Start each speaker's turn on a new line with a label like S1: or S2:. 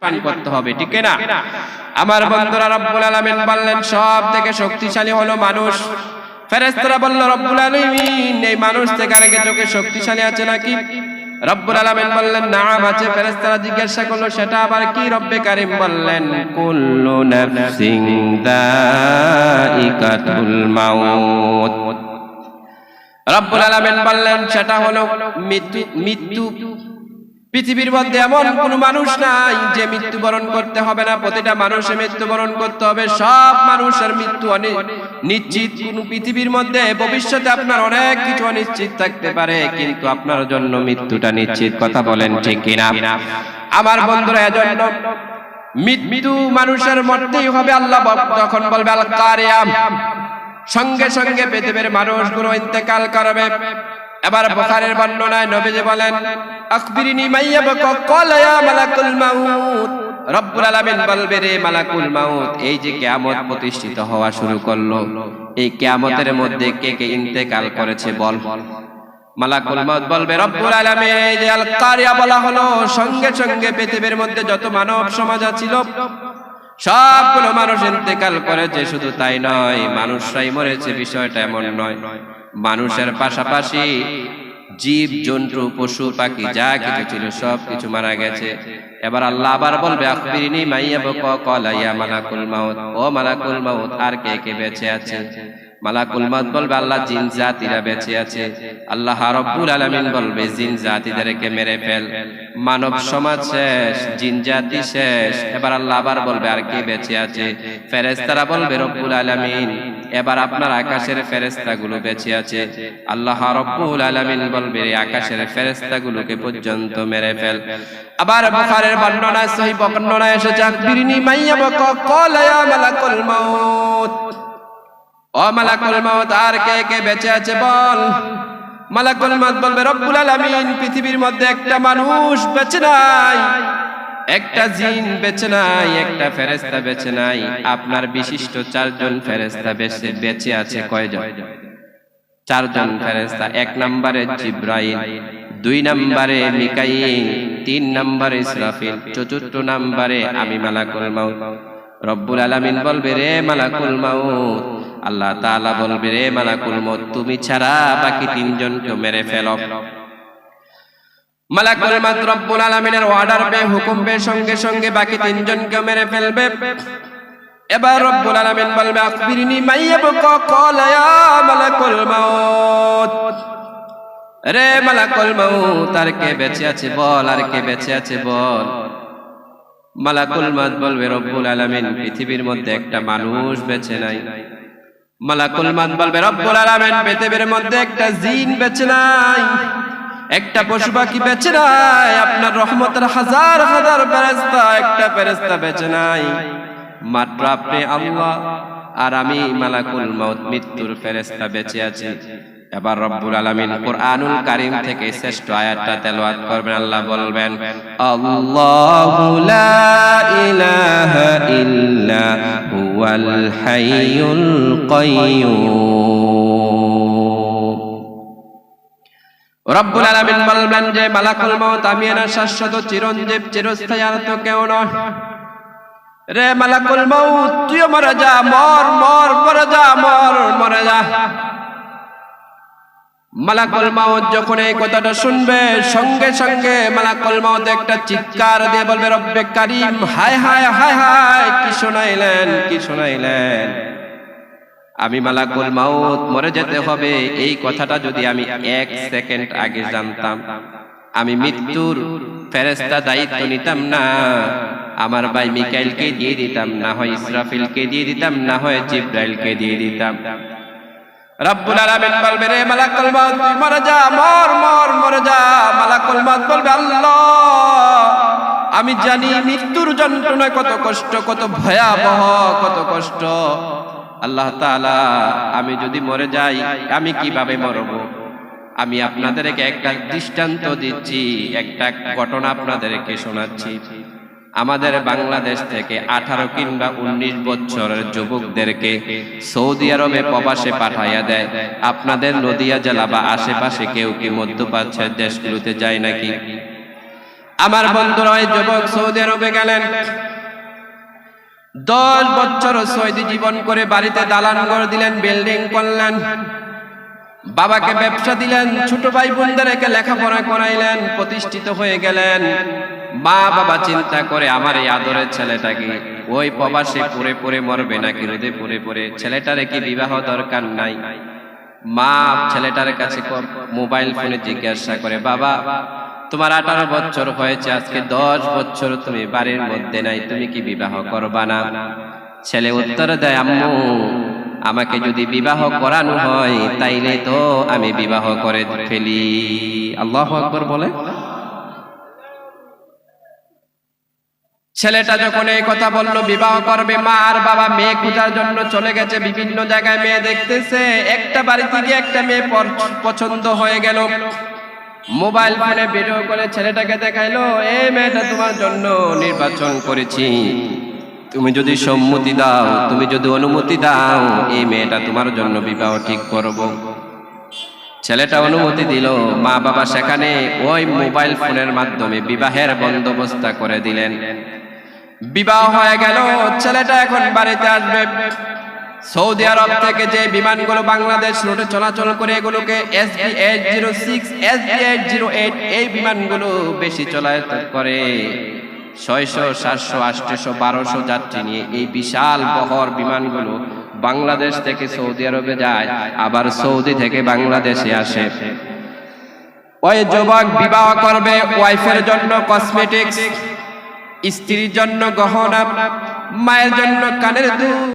S1: পান করতে হবে, ঠিক না? আমার বন্ধুরা, রব্বুল আলামিন বললেন সব থেকে শক্তিশালী হলো মানুষ। ফেরেশতারা বলল, রব্বুল আলামিন এই মানুষ থেকে আরেক চোখে শক্তিশালী আছে নাকি? রব্বুল আলামিন বললেন নাম আছে। ফেরেশতারা জিজ্ঞাসা করলো সেটা আবার কি? রব্বে কারীম বললেন কুল্লু নাফসিন যায়িকাতুল মাউত। রব্বুল আলামিন বললেন সেটা হলো মৃত্যু। পৃথিবীর মধ্যে এমন কোন মানুষ নাই যে মৃত্যুবরণ করতে হবে না, প্রতিটা মানুষের মৃত্যুবরণ করতে হবে। সব মানুষের মৃত্যু নিশ্চিত। কোন পৃথিবীর মধ্যে ভবিষ্যতে আপনার অনেক কিছু অনিশ্চিত থাকতে পারে, কিন্তু আপনার জন্য মৃত্যুটা নিশ্চিত। কথা বলেন ঠিক কিনা? আমার বন্ধুরা, এজন্য মৃত্যু মানুষের মরতেই হবে। আল্লাহ যখন বলবে আল কারিয়া, সঙ্গে সঙ্গে পৃথিবীর মানুষগুলো ইন্তেকাল করবে। এবার বুখারীর বর্ণনায় নবীজি বলেন আখবিরনি মাইয়াবকা ক্বালা ইয়া মালাকুল মাউত। রব্বুল আলামিন বলবে রে মালাকুল মাউত, এই যে কিয়ামত প্রতিষ্ঠিত হওয়া শুরু করলো, এই কিয়ামতের মধ্যে কে কে ইন্তেকাল করেছে বল। মালাকুল মাউত বলবে রব্বুল আলামিন এই যে আল কারিয়া বলা হলো, সঙ্গে সঙ্গে পৃথিবীর মধ্যে যত মানব সমাজ ছিল সবগুলো মানুষ ইন্তেকাল করেছে। শুধু তাই নয়, মানুষরাই মরেছে, বিষয়টা এমন নয়। মানুষের পাশাপাশি জীব জন্তু পশু পাখি যা কিছু ছিল সব কিছু মারা গেছে। এবার আল্লাহ আবার বলবে আখবিরনি মাইয়াবকা ক্বালা ইয়া মালাকুল মাউত, ও মালাকুল মাউত আর কে কে বেঁচে আছে? মালাকুল মাউত বলবে আল্লাহ জিন জাতিরা বেঁচে আছে। আল্লাহ রাব্বুল আলামিন বলবে জিন জাতিদেরকে মেরে ফেল। মানব সমাজ শেষ, জিন জাতি শেষ। এবার আল্লাহ আবার বলবে আর কে বেঁচে আছে? ফেরেশতারা বলবে রব্বুল আলামিন এবার আপনার আকাশের ফেরেশতাগুলো বেঁচে আছে। আল্লাহ রাব্বুল আলামিন বলবে আকাশের ফেরেশতাগুলোকে পর্যন্ত মেরে ফেল। আবার বুখারীর বর্ণনায় সহিহ বর্ণনায় এসেছে আখবিরনি মাইয়াবকা ক্বালা ইয়া মালাকুল মাউত, ও মালাকুল মাউত আর কে কে বেঁচে আছে বল। মালাকুল মাউত বলবে রব্বুল আলামিন পৃথিবীর মধ্যে একটা মানুষ বেঁচে নাই, একটা জিন বেঁচে নাই, একটা ফেরেশতা বেঁচে নাই। আপনার বিশিষ্ট চারজন ফেরেশতা বেঁচে আছে। কয়জন? চারজন ফেরেশতা। এক নম্বরে জিবরাইল, দুই নম্বরে মিকাইল, তিন নম্বরে ইসরাফিল, চতুর্থ নম্বরে আমি মালাকুল মাউত। রব্বুল আলামিন বলবে রে মালাকুল মাউত, আল্লাহ তাআলা বলবে রে মালাকুল মাউত তুমি ছাড়া বাকি তিনজনকে মেরে ফেলো। মালাকুল মাউত রব্বুল আলামিনের অর্ডার পেয়ে হুকুম পেয়ে সঙ্গে সঙ্গে বাকি তিনজনকে মেরে ফেলবে। এবার রব্বুল আলামিন বলবে আখবিরনি মাইয়াবকা ক্বালা ইয়া মালাকুল মাউত, রে মালাকুল মাউত আর কে বেঁচে আছে বল, আর কে বেঁচে আছে বল। মালাকুল মাউত বলবে রব্বুল আলামিন পৃথিবীর মধ্যে একটা মানুষ বেঁচে নাই। মালাকুল মাউত বলবে রব্বুল আলামিন পৃথিবীর মধ্যে একটা জিন বেঁচে নাই, একটা পশু পাখি বেঁচে নাই। আপনার রহমতের হাজার হাজার ফেরেশতা, একটা ফেরেশতা বেঁচে নাই। মাত্র আপনি আল্লাহ আর আমি মালাকুল মাউত মৃত্যুর ফেরেশতা বেঁচে আছি। এবার রব্বুল আলামিন কুরআনুল কারীম থেকে শ্রেষ্ঠ আয়াতটা তেলাওয়াত করবেন। আল্লাহ বলবেন আল্লাহু লা ইলাহা ইল্লা হুয়াল হাইয়ুল কাইয়্যুম। রব্বুল আলামিন বলবেন যে মালাকুল মাউত আমি না শাশ্বত চিরঞ্জীব চিরস্থায়ী, আর তো কেউ নয়। রে মালাকুল মাউত তুইও মরে যা, মর মর মরে যা, মর মরে যা। মালাকুল মাউত যখন এই কথাটা শুনবে সঙ্গে সঙ্গে মালাকুল মাউত একটা চিৎকার দিয়ে বলবে রব্বে কারীম, হায় হায় হায় হায় কি শোনাইলেন, কি শোনাইলেন। আমি মালাকুল মাউত মরে যেতে হবে এই কথাটা যদি আমি এক সেকেন্ড আগে জানতাম, আমি মৃত্যুর ফেরেশতা দায়িত্ব নিতাম না, আমার ভাই মিকাইলকে দিয়ে দিতাম, না হয় ইসরাফিলকে দিয়ে দিতাম, না হয় জিবরাইলকে দিয়ে দিতাম। রব্বুল আলামিন বলবে রে মালাকুল মাউত তুই মরে যা, মর মর মরে যা। মালাকুল মাউত বলবে আল্লাহ আমি জানি মৃত্যুর যন্ত্রণা কত কষ্ট, কত ভয়াবহ, কত কষ্ট। আল্লাহ তাআলা আমি যদি মরে যাই আমি কিভাবে মরব? আমি আপনাদেরকে একটা দৃষ্টান্ত দিচ্ছি, একটা ঘটনা আপনাদেরকে শোনাচ্ছি। আমাদের বাংলাদেশ থেকে 18 কিংবা 19 বছরের যুবকদেরকে সৌদি আরবে প্রবাসে পাঠাইয়া দেয়। আপনাদের নদিয়া জেলা বা আশেপাশে কেউ কি মধ্যপ্রাচ্যের দেশগুলোতে যায় নাকি? আমার বন্ধুরা ওই যুবক সৌদি আরবে গেলেন, 10 বছর সৌদি জীবন করে বাড়িতে দালান ঘর দিলেন, বিল্ডিং করলেন, বাবাকে ব্যবসা দিলেন, ছোট ভাই বোনদেরকে লেখাপড়া করাইলেন, প্রতিষ্ঠিত হয়ে গেলেন। মা বাবা চিন্তা করে আমার এই আদরের ছেলেটাকে ওই প্রবাসে পড়ে পড়ে মরবে নাকি রোদে পড়ে পড়ে, ছেলেটারে কি বিবাহ দরকার নাই? মা ছেলেটার কাছে মোবাইল ফোনে জিজ্ঞাসা করে, বাবা তোমার 18 বছর হয়েছে, আজকে 10 বছর তুমি বাড়ির মধ্যে নাই, তুমি কি বিবাহ করবা না? ছেলে উত্তর দেয়, আম্মু আমাকে যদি বিবাহ করানো হয় তাইলে তো আমি বিবাহ করে ফেলি। আল্লাহু আকবার বলে। ছেলেটা যখন এই কথা বললো বিবাহ করবে, মা আর বাবা মেয়ে খোঁজার জন্য চলে গেছে, বিভিন্ন জায়গায় মেয়ে দেখতেছে। একটা বাড়িতে গিয়ে একটা মেয়ে পছন্দ হয়ে গেল, মোবাইল ফোনে ভিডিও করে ছেলেটাকে দেখাইলো, এই মেয়েটা তোমার জন্য নির্বাচন করেছি, তুমি যদি সম্মতি দাও, তুমি যদি অনুমতি দাও, এই মেয়েটা তোমার জন্য বিবাহ ঠিক করব। ছেলেটা অনুমতি দিল, মা বাবা সেখানে ওই মোবাইল ফোনের মাধ্যমে বিবাহের বন্দোবস্ত করে দিলেন। বিবাহ হয়ে গেল, ছেলেটা এখন বাড়িতে আসবে। সৌদি আরব থেকে যে বিমানগুলো বাংলাদেশ রুটে চলাচল করে, এগুলোকে SB806, SB808 এই বিমানগুলো বেশি চলাচল করে। 600, 700, 800, 1200 যাত্রী নিয়ে এই বিশাল বহর বিমানগুলো বাংলাদেশ থেকে সৌদি আরবে যায়, আবার সৌদি থেকে বাংলাদেশে আসে। ওই যুবক বিবাহ করবে, ওয়াইফের জন্য কসমেটিক্স, স্ত্রীর জন্য গহনা, মায়ের জন্য কানের দুল।